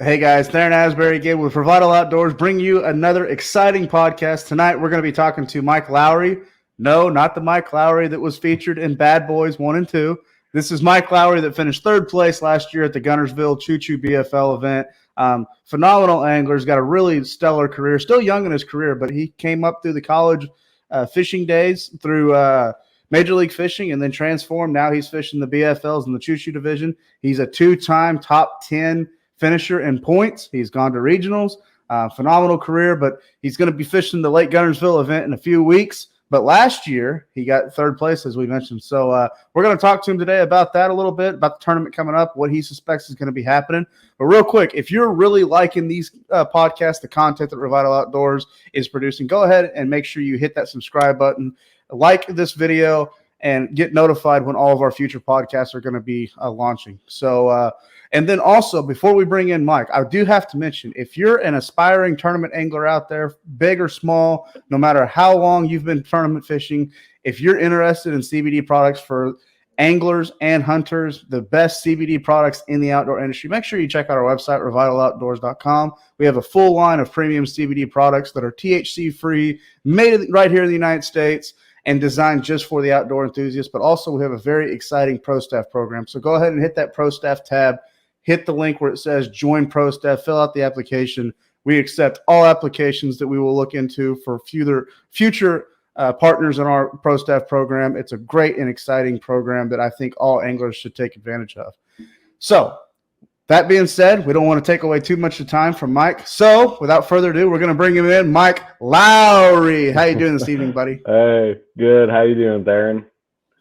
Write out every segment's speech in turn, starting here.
Hey guys, Theron Asbury again with Revital Outdoors, bring you another exciting podcast. Tonight we're going to be talking to Mike Lowry. No, not the Mike Lowry that was featured in Bad Boys 1 and 2. This is Mike Lowry that finished third place last year at the Guntersville Choo Choo BFL event. Phenomenal angler. He's got a really stellar career. Still young in his career, but he came up through the college fishing days through Major League Fishing and then transformed. Now he's fishing the BFLs in the Choo Choo division. He's a two-time top 10 finisher in points. He's gone to regionals. Phenomenal career, but he's going to be fishing the Lake Guntersville event in a few weeks. But last year, he got third place, as we mentioned. So we're going to talk to him today about that a little bit, about the tournament coming up, what he suspects is going to be happening. But real quick, if you're really liking these podcasts, the content that Revital Outdoors is producing, go ahead and make sure you hit that subscribe button, like this video, and get notified when all of our future podcasts are going to be launching. So, and then also, before we bring in Mike, I do have to mention, if you're an aspiring tournament angler out there, big or small, no matter how long you've been tournament fishing, if you're interested in CBD products for anglers and hunters, the best CBD products in the outdoor industry, make sure you check out our website, revitaloutdoors.com. We have a full line of premium CBD products that are THC-free, made right here in the United States, and designed just for the outdoor enthusiast. But also, we have a very exciting Pro Staff program. So go ahead and hit that Pro Staff tab. Hit the link where it says Join Pro Staff. Fill out the application. We accept all applications that we will look into for future partners in our Pro Staff program. It's a great and exciting program that I think all anglers should take advantage of. So, that being said, we don't want to take away too much of time from Mike. So, without further ado, we're going to bring him in, Mike Lowry. How you doing this evening, buddy? Hey, good. How you doing, Theron?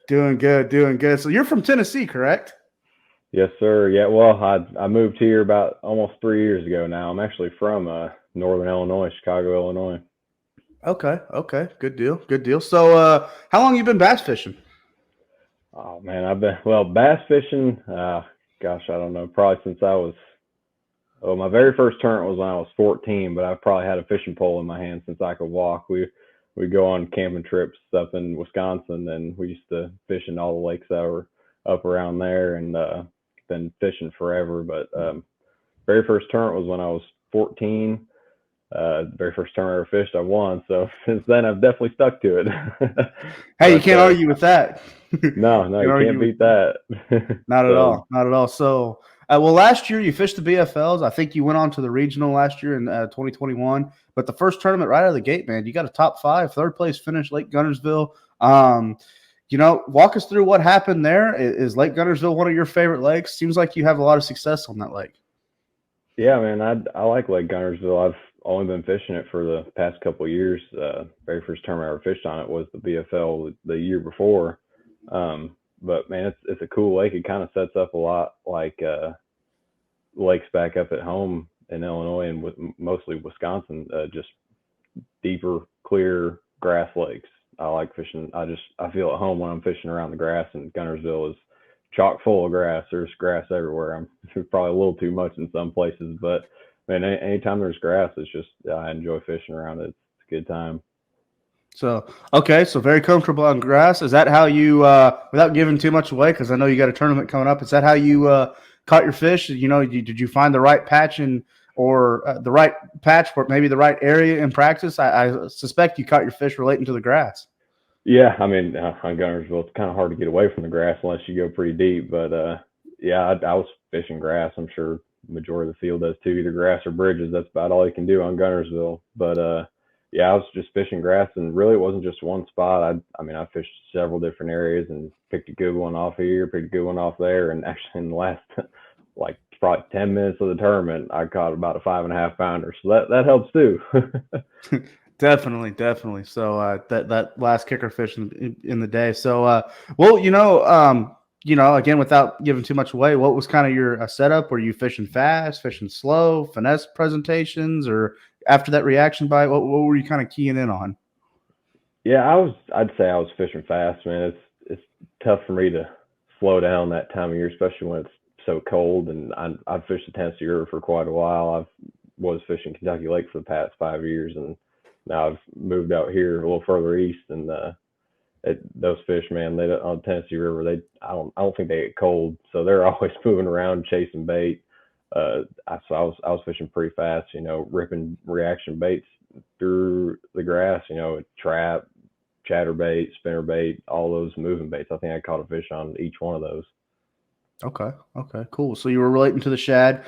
Doing good, doing good. So, you're from Tennessee, correct? Yes, sir. Yeah, well, I moved here about almost 3 years ago now. I'm actually from Northern Illinois, Chicago, Illinois. Okay. Good deal. So, how long you been bass fishing? Oh, man, I've been, bass fishing, gosh, I don't know, probably since my very first tournament was when I was 14, but I've probably had a fishing pole in my hand since I could walk. We go on camping trips up in Wisconsin, and we used to fish in all the lakes that were up around there, and been fishing forever. But very first tournament was when I was 14. Very first tournament I ever fished, I won. So since then, I've definitely stuck to it. Hey, you can't argue with that. No, you can't beat that. Not at all. So, well, last year you fished the BFLs. I think you went on to the regional last year in 2021. But the first tournament right out of the gate, man, you got a top 5, third place finish, Lake Guntersville. Walk us through what happened there. Is Lake Guntersville one of your favorite lakes? Seems like you have a lot of success on that lake. Yeah, man, I like Lake Guntersville. I've only been fishing it for the past couple of years. Very first tournament I ever fished on it was the BFL the year before. But man, it's a cool lake. It kind of sets up a lot like lakes back up at home in Illinois and mostly Wisconsin. Just deeper, clear grass lakes. I like fishing. I feel at home when I'm fishing around the grass, and Guntersville is chock full of grass. There's grass everywhere. There's probably a little too much in some places, but man, anytime there's grass, it's just, I enjoy fishing around it. It's a good time. So, okay, so very comfortable on grass. Is that how you, without giving too much away, because I know you got a tournament coming up, is that how you caught your fish? Did you find the right patch or the right patch for maybe the right area in practice? I suspect you caught your fish relating to the grass. Yeah, I mean, on Guntersville, it's kind of hard to get away from the grass unless you go pretty deep. But yeah, I was fishing grass. I'm sure majority of the field does too, either grass or bridges. That's about all you can do on Guntersville. But yeah, I was just fishing grass, and really it wasn't just one spot. I fished several different areas and picked a good one off here, picked a good one off there, and actually in the last like probably 10 minutes of the tournament, I caught about a 5.5 pounder. So that helps too. Definitely. So that last kicker fish in the day. So again, without giving too much away, what was kind of your setup? Were you fishing fast, fishing slow, finesse presentations, or after that reaction bite, what were you kind of keying in on? Yeah, I'd say I was fishing fast, man. It's tough for me to slow down that time of year, especially when it's so cold. And I've fished the Tennessee River for quite a while. Was fishing Kentucky Lake for the past 5 years, and now I've moved out here a little further east, and those fish, man, they on the Tennessee River, I don't think they get cold, so they're always moving around chasing bait. I was fishing pretty fast, ripping reaction baits through the grass, trap, chatterbait, spinnerbait, all those moving baits. I think I caught a fish on each one of those. Okay. Okay. Cool. So you were relating to the shad.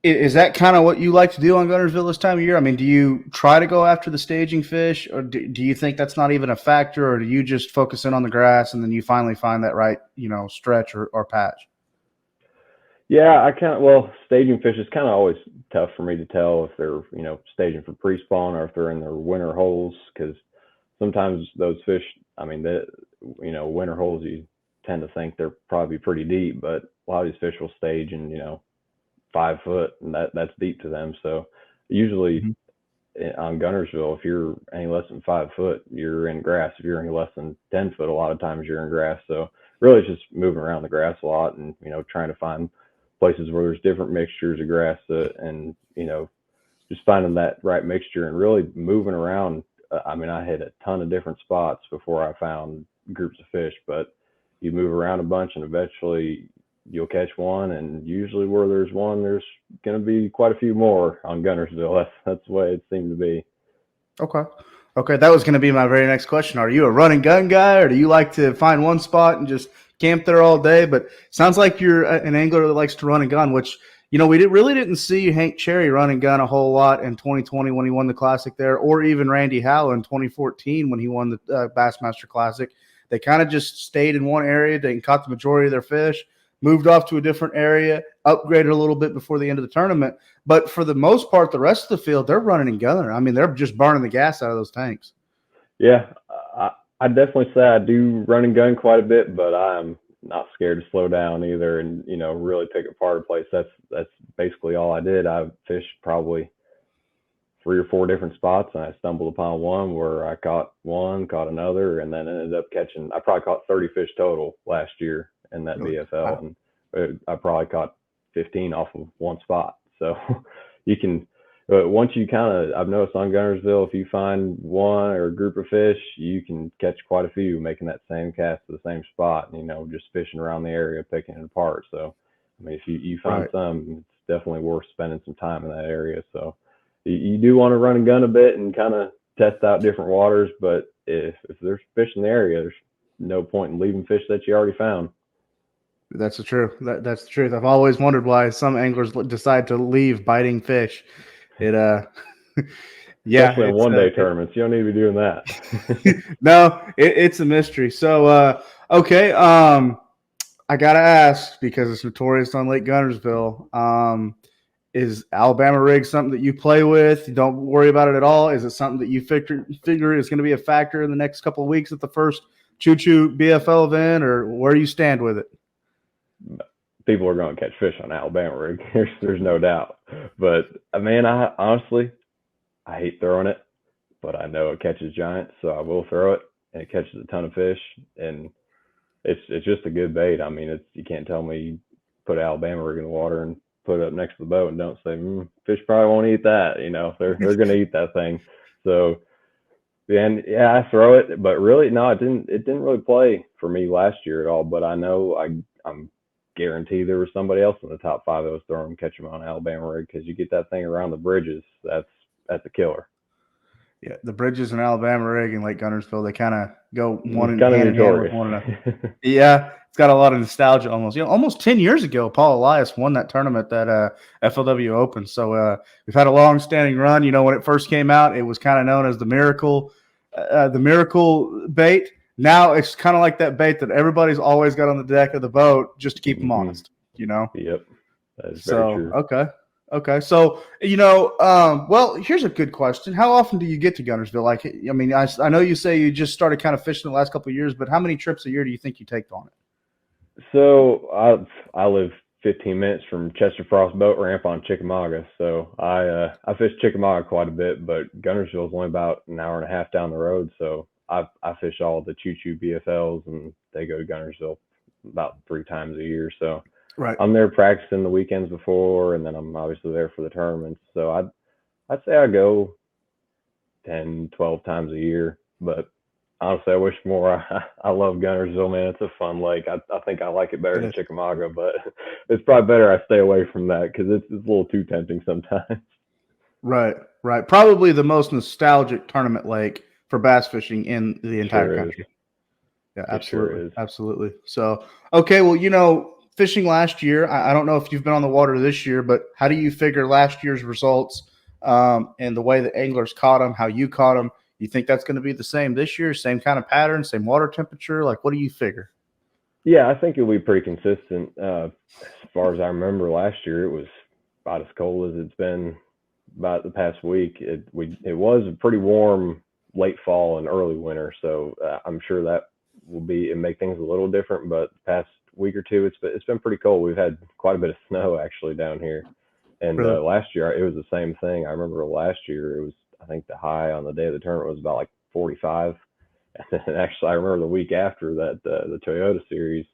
Is that kind of what you like to do on Guntersville this time of year? I mean, do you try to go after the staging fish, or do you think that's not even a factor, or do you just focus in on the grass and then you finally find that right, stretch or patch? Yeah, staging fish is kind of always tough for me to tell if they're, staging for pre-spawn or if they're in their winter holes, because sometimes those fish, I mean, winter holes, you tend to think they're probably pretty deep, but a lot of these fish will stage in, 5 foot, and that's deep to them. So usually on Guntersville, if you're any less than 5 foot, you're in grass. If you're any less than 10 foot, a lot of times you're in grass. So really it's just moving around the grass a lot and, trying to find places where there's different mixtures of grass and, just finding that right mixture and really moving around. I mean, I hit a ton of different spots before I found groups of fish, but you move around a bunch and eventually you'll catch one. And usually where there's one, there's going to be quite a few more on Guntersville. That's the way it seemed to be. Okay. Okay. That was going to be my very next question. Are you a run and gun guy, or do you like to find one spot and just camp there all day? But sounds like you're an angler that likes to run and gun, which, we really didn't see Hank Cherry run and gun a whole lot in 2020 when he won the Classic there, or even Randy Howell in 2014 when he won the Bassmaster Classic. They kind of just stayed in one area. They caught the majority of their fish, moved off to a different area, upgraded a little bit before the end of the tournament. But for the most part, the rest of the field, they're running and gunning. I mean, they're just burning the gas out of those tanks. Yeah, I definitely say I do run and gun quite a bit, but I'm not scared to slow down either and, really pick apart a place. That's basically all I did. I fished probably 3 or 4 different spots, and I stumbled upon one where I caught one, caught another, and then ended up catching, I probably caught 30 fish total last year in that BFL. Wow. And I probably caught 15 off of one spot. So you can, once you I've noticed on Guntersville, if you find one or a group of fish, you can catch quite a few making that same cast to the same spot, just fishing around the area, picking it apart. So, I mean, if you find some, it's definitely worth spending some time in that area. So you do want to run and gun a bit and kind of test out different waters, but if there's fish in the area, there's no point in leaving fish that you already found. That's the truth. That's the truth. I've always wondered why some anglers decide to leave biting fish. Yeah, especially in one-day tournaments, you don't need to be doing that. No, it's a mystery. So, okay, I gotta ask because it's notorious on Lake Guntersville. Is Alabama rig something that you play with? You don't worry about it at all? Is it something that you figure is going to be a factor in the next couple of weeks at the first Choo Choo BFL event, or where do you stand with it? People are going to catch fish on Alabama rig. There's no doubt. But man, I honestly hate throwing it, but I know it catches giants, so I will throw it, and it catches a ton of fish, and it's just a good bait. I mean, you can't tell me you put Alabama rig in the water and put it up next to the boat and don't say fish probably won't eat that. They're going to eat that thing. So and yeah, I throw it, but really no, it didn't really play for me last year at all. But I know I'm guaranteed there was somebody else in the top 5 that was throwing them, catch them on Alabama rig, because you get that thing around the bridges, that's a killer. Yeah, the bridges in Alabama rig and Lake Guntersville, they kind of go hand in hand with one another. Yeah, it's got a lot of nostalgia almost. Almost 10 years ago, Paul Elias won that tournament, that FLW Open. So we've had a long-standing run. When it first came out, it was kind of known as the miracle bait. Now it's kind of like that bait that everybody's always got on the deck of the boat just to keep them honest. Yep, that is very true. Okay. So, well, here's a good question. How often do you get to Guntersville? Like, I mean, I know you say you just started kind of fishing the last couple of years, but how many trips a year do you think you take on it? So I live 15 minutes from Chester Frost Boat Ramp on Chickamauga. So I fish Chickamauga quite a bit, but Guntersville is only about an hour and a half down the road. So I fish all the Choo Choo BFLs, and they go to Guntersville about 3 times a year. So right. I'm there practicing the weekends before, and then I'm obviously there for the tournaments. So I'd say I go 10, 12 times a year, but honestly, I wish more. I love Guntersville, man. It's a fun lake. I think I like it better It than is. Chickamauga, but it's probably better I stay away from that because it's a little too tempting sometimes. Right, right. Probably the most nostalgic tournament lake for bass fishing in the entire Sure is. country. Yeah, It sure absolutely. is. Absolutely. So, okay, well, fishing last year, I don't know if you've been on the water this year, but how do you figure last year's results and the way the anglers caught them, how you caught them? You think that's going to be the same this year? Same kind of pattern, same water temperature? Like, what do you figure? Yeah, I think it'll be pretty consistent. As far as I remember, last year it was about as cold as it's been about the past week. It was a pretty warm late fall and early winter, so I'm sure that will be and make things a little different. But the past week or two, it's been pretty cold. We've had quite a bit of snow actually down here, and Really? last year it was the same thing. I remember last year it was, I think the high on the day of the tournament was about like 45. And actually, I remember the week after that, the Toyota Series.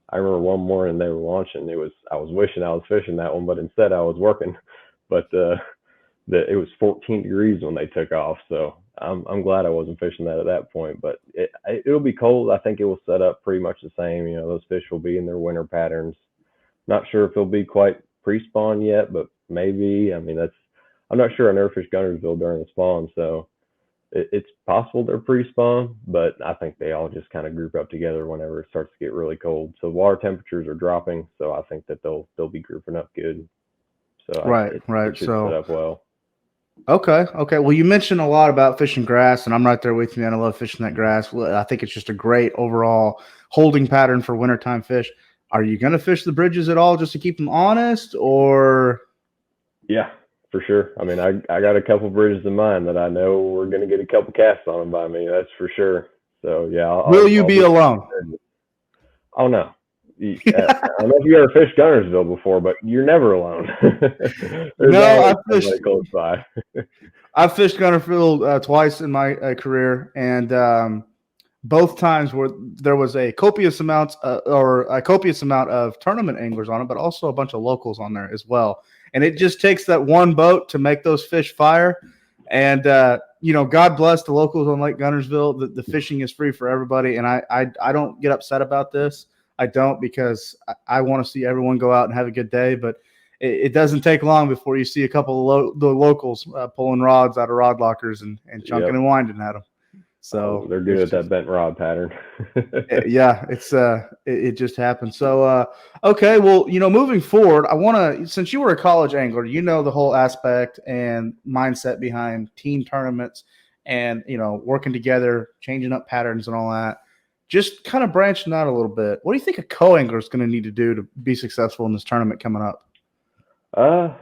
I remember one morning they were launching. I was wishing I was fishing that one, but instead I was working. But it was 14 degrees when they took off, so I'm glad I wasn't fishing that at that point. But it'll be cold. I think it will set up pretty much the same. Those fish will be in their winter patterns. Not sure if they'll be quite pre-spawn yet, but maybe. I mean, I'm not sure. I never fished Guntersville during the spawn, so it's possible they're pre-spawn, but I think they all just kind of group up together whenever it starts to get really cold. So water temperatures are dropping, so I think that they'll be grouping up good. So Right, it right. should set So, up well. okay, okay. Well, you mentioned a lot about fishing grass, and I'm right there with you, man. I love fishing that grass. Well, I think it's just a great overall holding pattern for wintertime fish. Are you going to fish the bridges at all just to keep them honest, or Yeah, for sure. I mean, I got a couple bridges in mind that I know we're gonna get a couple casts on them by me. That's for sure. So yeah, will you I'll be be. alone? Oh no. I don't know if you ever fished Guntersville before, but you're never alone. There's No, always somebody close by. I've fished Guntersville twice in my career, and both times where there was a copious amount of tournament anglers on it, but also a bunch of locals on there as well. And it just takes that one boat to make those fish fire. And God bless the locals on Lake Guntersville. The fishing is free for everybody, and I don't get upset about this. I don't, because I want to see everyone go out and have a good day, but it doesn't take long before you see a couple of the locals pulling rods out of rod lockers and chunking Yep. and winding at them. Oh, So they're good at that bent rod pattern. yeah, it just happened. So okay, well, moving forward, I want to, since you were a college angler, the whole aspect and mindset behind team tournaments and working together, changing up patterns and all that. Just kind of branching out a little bit. What do you think a co-angler is going to need to do to be successful in this tournament coming up? uh,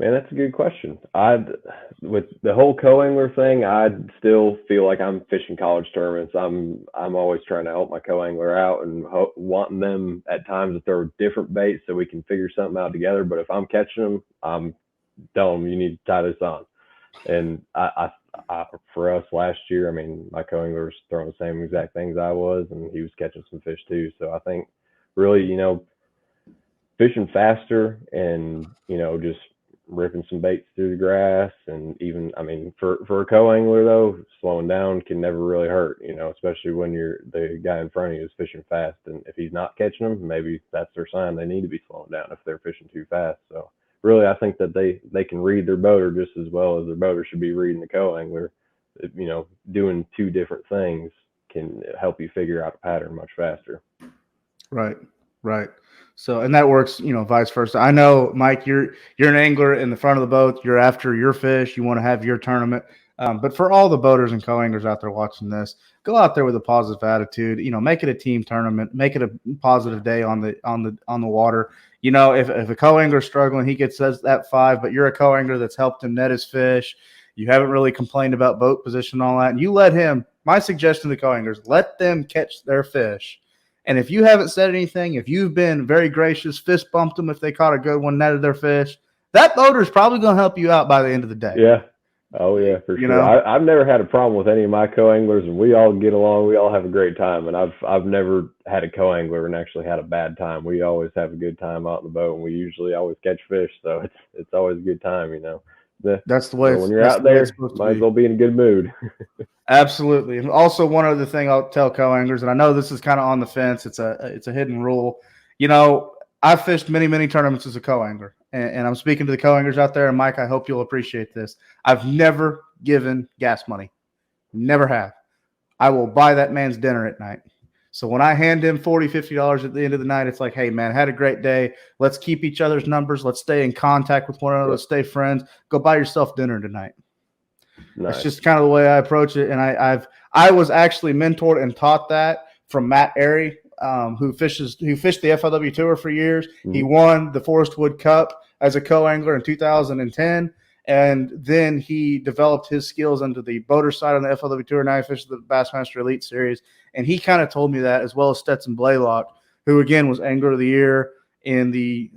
Man, that's a good question. With the whole co-angler thing, I'd still feel like I'm fishing college tournaments. I'm always trying to help my co-angler out and wanting them at times to throw different baits so we can figure something out together. But if I'm catching them, I'm telling them you need to tie this on. And for us last year, I mean, my co-angler was throwing the same exact things I was, and he was catching some fish too. So I think really, fishing faster and just ripping some baits through the grass. And even, I mean, for a co-angler though, slowing down can never really hurt, especially when the guy in front of you is fishing fast, and if he's not catching them, maybe that's their sign they need to be slowing down if they're fishing too fast. So really, I think that they can read their boater just as well as their boater should be reading the co-angler. Doing two different things can help you figure out a pattern much faster. Right, right. So, and that works, vice versa. I know, Mike, you're an angler in the front of the boat. You're after your fish. You want to have your tournament. But for all the boaters and co-anglers out there watching this, go out there with a positive attitude. Make it a team tournament. Make it a positive day on the water. If a co-angler's struggling, he gets that 5, but you're a co-angler that's helped him net his fish. You haven't really complained about boat position and all that, and you let him. My suggestion to the co-anglers: let them catch their fish. And if you haven't said anything, if you've been very gracious, fist bumped them if they caught a good one, netted their fish, that boater is probably going to help you out by the end of the day. Yeah. Oh yeah, for You sure. know? I've never had a problem with any of my co-anglers, and we all get along. We all have a great time, and I've never had a co-angler and actually had a bad time. We always have a good time out in the boat, and we usually always catch fish, so it's always a good time. That's the way. When you're That's out the way it's there, supposed to might as be. well be in a good mood. Absolutely. And also, one other thing I'll tell co-anglers, and I know this is kind of on the fence. It's a hidden rule. I've fished many tournaments as a co-angler, and I'm speaking to the co-anglers out there. And Mike, I hope you'll appreciate this. I've never given gas money. Never have. I will buy that man's dinner at night. So when I hand him $40, $50 at the end of the night, it's like, hey, man, had a great day. Let's keep each other's numbers. Let's stay in contact with one another. Let's stay friends. Go buy yourself dinner tonight. Nice. That's just kind of the way I approach it. And I was actually mentored and taught that from Matt Airy, who fished the FLW Tour for years. Mm-hmm. He won the Forest Wood Cup as a co-angler in 2010. And then he developed his skills under the boater side on the FLW Tour. Now he fishes the Bassmaster Elite Series. And he kind of told me that, as well as Stetson Blaylock, who, again, was Angler of the Year in the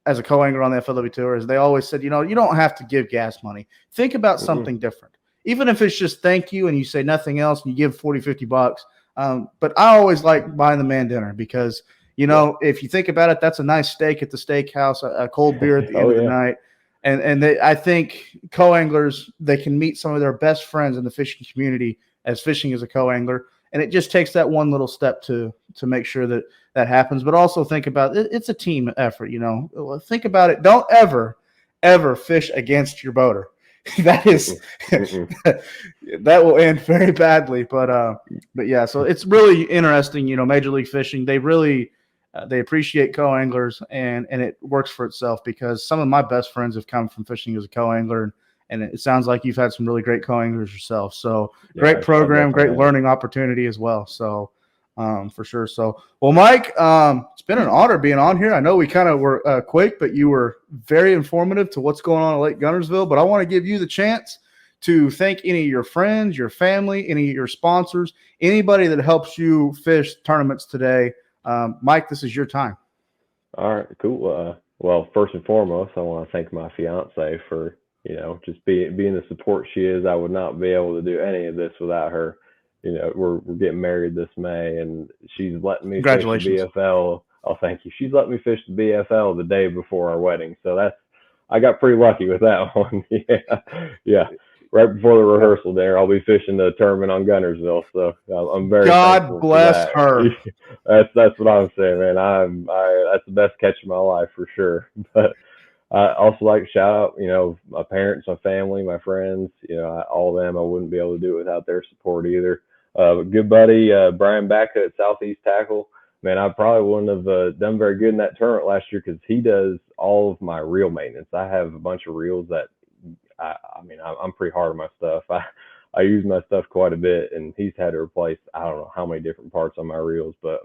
as a co-angler on the FLW Tour. As they always said, you don't have to give gas money. Think about something different. Even if it's just thank you and you say nothing else and you give $40, $50. But I always like buying the man dinner because, if you think about it, that's a nice steak at the steakhouse, a cold beer at the end of the night. And I think co-anglers, they can meet some of their best friends in the fishing community as fishing as a co-angler. And it just takes that one little step to make sure that happens. But also think about it. It's a team effort, Think about it. Don't ever fish against your boater. That is that will end very badly. But yeah, so it's really interesting. Major League Fishing, they really they appreciate co-anglers, and it works for itself because some of my best friends have come from fishing as a co-angler, and it sounds like you've had some really great co-anglers yourself. So great program, great learning opportunity as well. So for sure. So, well, Mike, it's been an honor being on here. I know we kind of were quick, but you were very informative to what's going on at Lake Guntersville. But I want to give you the chance to thank any of your friends, your family, any of your sponsors, anybody that helps you fish tournaments today. Mike, this is your time. All right, cool. Well, first and foremost, I want to thank my fiance for, just being the support she is. I would not be able to do any of this without her. We're getting married this May, and she's letting me fish the BFL. Oh, thank you. She's letting me fish the BFL the day before our wedding. So I got pretty lucky with that one. Yeah. Right before the rehearsal there, I'll be fishing the tournament on Guntersville. So I'm very God bless her. That's what I'm saying, man. That's the best catch of my life for sure. But I also like to shout out, my parents, my family, my friends, all of them. I wouldn't be able to do it without their support either. Good buddy, Brian Backa at Southeast Tackle. Man, I probably wouldn't have done very good in that tournament last year because he does all of my reel maintenance. I have a bunch of reels that I'm pretty hard on my stuff. I use my stuff quite a bit, and he's had to replace I don't know how many different parts on my reels. But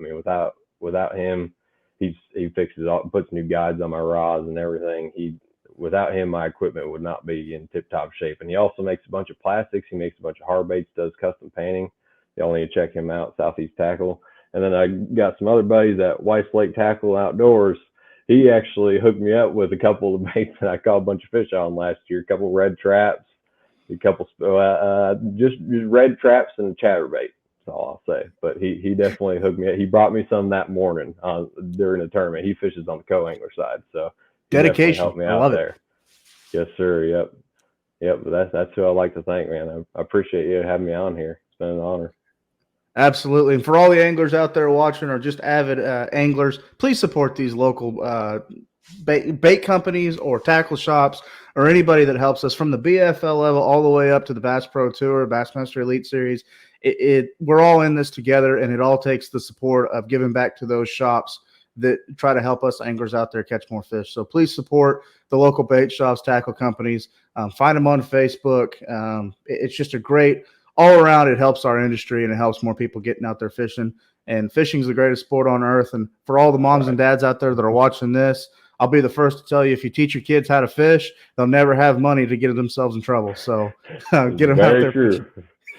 without him, he fixes all, puts new guides on my rods and everything. Without him, my equipment would not be in tip-top shape. And he also makes a bunch of plastics. He makes a bunch of hard baits, does custom painting. You only need to check him out, Southeast Tackle. And then I got some other buddies at Lake Outdoors. He actually hooked me up with a couple of baits that I caught a bunch of fish on last year. A couple red traps, a couple just red traps and chatterbait. That's all I'll say. But he definitely hooked me up. He brought me some that morning during the tournament. He fishes on the co-angler side, so dedication. Helped me I out love there. Yes, sir. Yep. But that's who I like to thank, man. I appreciate you having me on here. It's been an honor. Absolutely. And for all the anglers out there watching or just avid anglers, please support these local bait companies or tackle shops or anybody that helps us from the BFL level all the way up to the Bass Pro Tour, Bassmaster Elite Series. We're all in this together, and it all takes the support of giving back to those shops that try to help us anglers out there catch more fish. So please support the local bait shops, tackle companies. Find them on Facebook. It's just a great all around. It helps our industry, and it helps more people getting out there fishing. And fishing is the greatest sport on earth. And for all the moms and dads out there that are watching this, I'll be the first to tell you, if you teach your kids how to fish, they'll never have money to get themselves in trouble. So get them out there. True.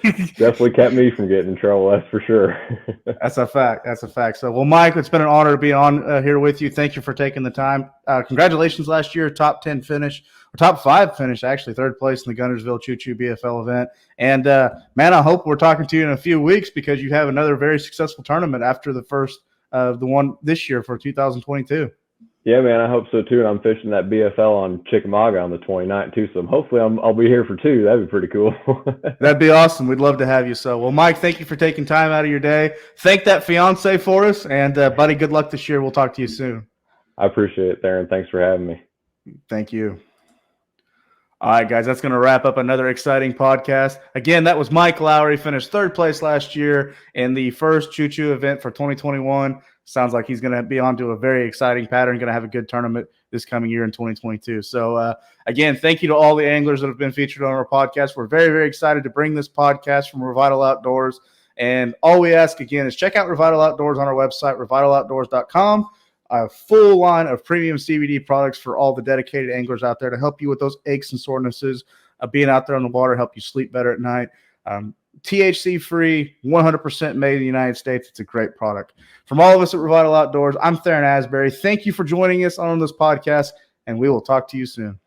Definitely kept me from getting in trouble, that's for sure. That's a fact. So, well, Mike, it's been an honor to be on here with you. Thank you for taking the time. Congratulations last year, top 10 finish, or top 5 finish, actually, 3rd place in the Guntersville Choo Choo BFL event. And, man, I hope we're talking to you in a few weeks because you have another very successful tournament after the first the one this year for 2022. Yeah, man, I hope so too. And I'm fishing that BFL on Chickamauga on the 29th too. So hopefully I'll be here for 2. That'd be pretty cool. That'd be awesome. We'd love to have you. So, well, Mike, thank you for taking time out of your day. Thank that fiance for us. And, buddy, good luck this year. We'll talk to you soon. I appreciate it, Theron. Thanks for having me. Thank you. All right, guys, that's going to wrap up another exciting podcast. Again, that was Mike Lowry, finished 3rd place last year in the first Choo Choo event for 2021. Sounds like he's going to be on to a very exciting pattern, going to have a good tournament this coming year in 2022. So, again, thank you to all the anglers that have been featured on our podcast. We're very, very excited to bring this podcast from Revital Outdoors. And all we ask, again, is check out Revital Outdoors on our website, revitaloutdoors.com. A full line of premium CBD products for all the dedicated anglers out there to help you with those aches and sorenesses of being out there on the water, help you sleep better at night. THC free, 100% made in the United States. It's a great product. From all of us at Revital Outdoors, I'm Theron Asbury. Thank you for joining us on this podcast, and we will talk to you soon.